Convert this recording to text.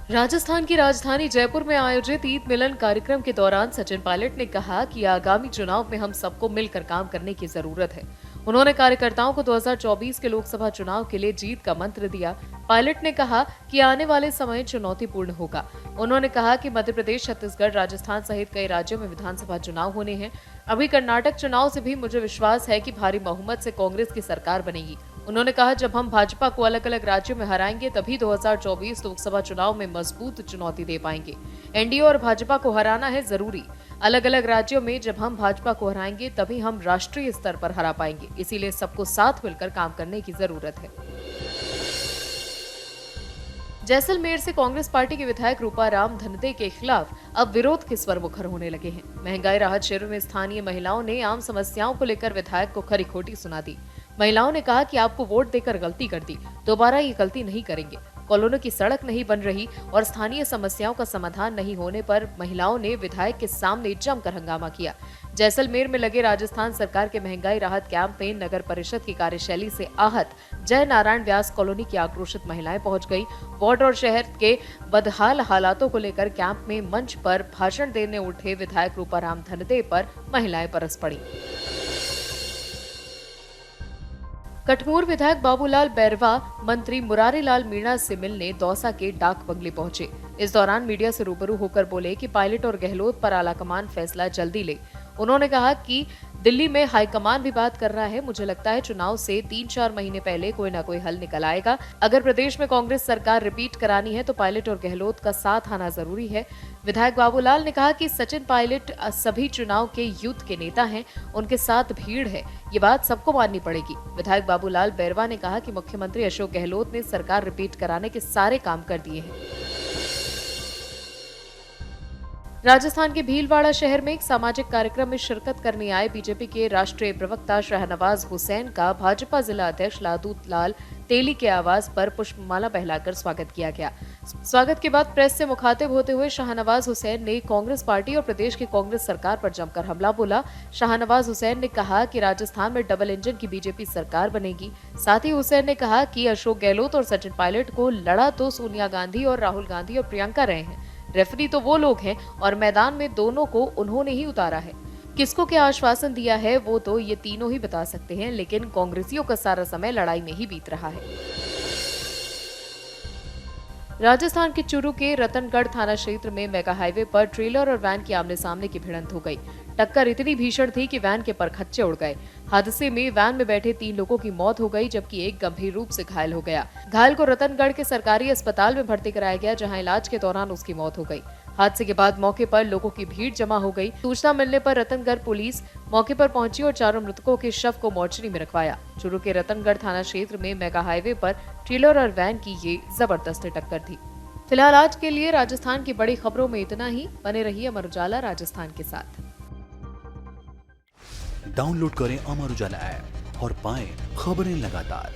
राजस्थान की राजधानी जयपुर में आयोजित ईद मिलन कार्यक्रम के दौरान सचिन पायलट ने कहा कि आगामी चुनाव में हम सबको मिलकर काम करने की जरूरत है। उन्होंने कार्यकर्ताओं को 2024 के लोकसभा चुनाव के लिए जीत का मंत्र दिया। पायलट ने कहा कि आने वाले समय चुनौतीपूर्ण होगा। उन्होंने कहा कि मध्य प्रदेश, छत्तीसगढ़, राजस्थान सहित कई राज्यों में विधानसभा चुनाव होने हैं। अभी कर्नाटक चुनाव से भी मुझे विश्वास है कि भारी बहुमत से कांग्रेस की सरकार बनेगी। उन्होंने कहा, जब हम भाजपा को अलग अलग राज्यों में हराएंगे तभी 2024 लोकसभा चुनाव में मजबूत चुनौती दे पाएंगे। एनडीए और भाजपा को हराना है जरूरी। अलग अलग राज्यों में जब हम भाजपा को हराएंगे तभी हम राष्ट्रीय स्तर पर हरा पाएंगे। इसीलिए सबको साथ मिलकर काम करने की जरूरत है। जैसलमेर से कांग्रेस पार्टी के विधायक रूपाराम धनदे के खिलाफ अब विरोध के स्वर मुखर होने लगे हैं। महंगाई राहत शिविर में स्थानीय महिलाओं ने आम समस्याओं को लेकर विधायक को खरी खोटी सुना दी। महिलाओं ने कहा कि आपको वोट देकर गलती कर दी, दोबारा ये गलती नहीं करेंगे। कॉलोनियों की सड़क नहीं बन रही और स्थानीय समस्याओं का समाधान नहीं होने पर महिलाओं ने विधायक के सामने जमकर हंगामा किया। जैसलमेर में लगे राजस्थान सरकार के महंगाई राहत कैंप में नगर परिषद की कार्यशैली से आहत जय नारायण व्यास कॉलोनी की आक्रोशित महिलाएं पहुंच गई। वार्ड और शहर के बदहाल हालातों को लेकर कैंप में मंच पर भाषण देने उठे विधायक रूपाराम धनदे पर महिलाएं बरस पड़ी। कटमूर विधायक बाबूलाल बैरवा मंत्री मुरारीलाल मीणा से मिलने दौसा के डाक बंगले पहुंचे। इस दौरान मीडिया से रूबरू होकर बोले कि पायलट और गहलोत पर आलाकमान फैसला जल्दी ले। उन्होंने कहा कि दिल्ली में हाईकमान भी बात कर रहा है। मुझे लगता है चुनाव से 3-4 महीने पहले कोई ना कोई हल निकल आएगा। अगर प्रदेश में कांग्रेस सरकार रिपीट करानी है तो पायलट और गहलोत का साथ आना जरूरी है। विधायक बाबूलाल ने कहा कि सचिन पायलट सभी चुनाव के युद्ध के नेता हैं, उनके साथ भीड़ है, ये बात सबको माननी पड़ेगी। विधायक बाबूलाल बैरवा ने कहा कि मुख्यमंत्री अशोक गहलोत ने सरकार रिपीट कराने के सारे काम कर दिए हैं। राजस्थान के भीलवाड़ा शहर में एक सामाजिक कार्यक्रम में शिरकत करने आए बीजेपी के राष्ट्रीय प्रवक्ता शाहनवाज हुसैन का भाजपा जिला अध्यक्ष लादूत लाल तेली के आवास पर पुष्पमाला बहलाकर स्वागत किया गया। स्वागत के बाद प्रेस से मुखातिब होते हुए शाहनवाज हुसैन ने कांग्रेस पार्टी और प्रदेश की कांग्रेस सरकार पर जमकर हमला बोला। शाहनवाज हुसैन ने कहा कि राजस्थान में डबल इंजन की बीजेपी सरकार बनेगी। साथ ही हुसैन ने कहा कि अशोक गहलोत और सचिन पायलट को लड़ा तो सोनिया गांधी और राहुल गांधी और प्रियंका रहे हैं। रेफरी तो वो लोग हैं और मैदान में दोनों को उन्होंने ही उतारा है। किसको क्या आश्वासन दिया है वो तो ये तीनों ही बता सकते हैं, लेकिन कांग्रेसियों का सारा समय लड़ाई में ही बीत रहा है। राजस्थान के चूरू के रतनगढ़ थाना क्षेत्र में मेगा हाईवे पर ट्रेलर और वैन की आमने सामने की भिड़ंत हो गई। टक्कर इतनी भीषण थी कि वैन के परखच्चे उड़ गए। हादसे में वैन में बैठे 3 लोगों की मौत हो गई, जबकि एक गंभीर रूप से घायल हो गया। घायल को रतनगढ़ के सरकारी अस्पताल में भर्ती कराया गया, जहां इलाज के दौरान उसकी मौत हो गई। हादसे के बाद मौके पर लोगों की भीड़ जमा हो गई। सूचना मिलने पर रतनगढ़ पुलिस मौके पर पहुंची और चारों मृतकों के शव को मोर्चरी में रखवाया। चूरू के रतनगढ़ थाना क्षेत्र में मेगा हाईवे पर ट्रेलर और वैन की ये जबरदस्त टक्कर थी। फिलहाल आज के लिए राजस्थान की बड़ी खबरों में इतना ही। बने रहिए अमर उजाला राजस्थान के साथ। डाउनलोड करें अमर उजाला ऐप और पाएं खबरें लगातार।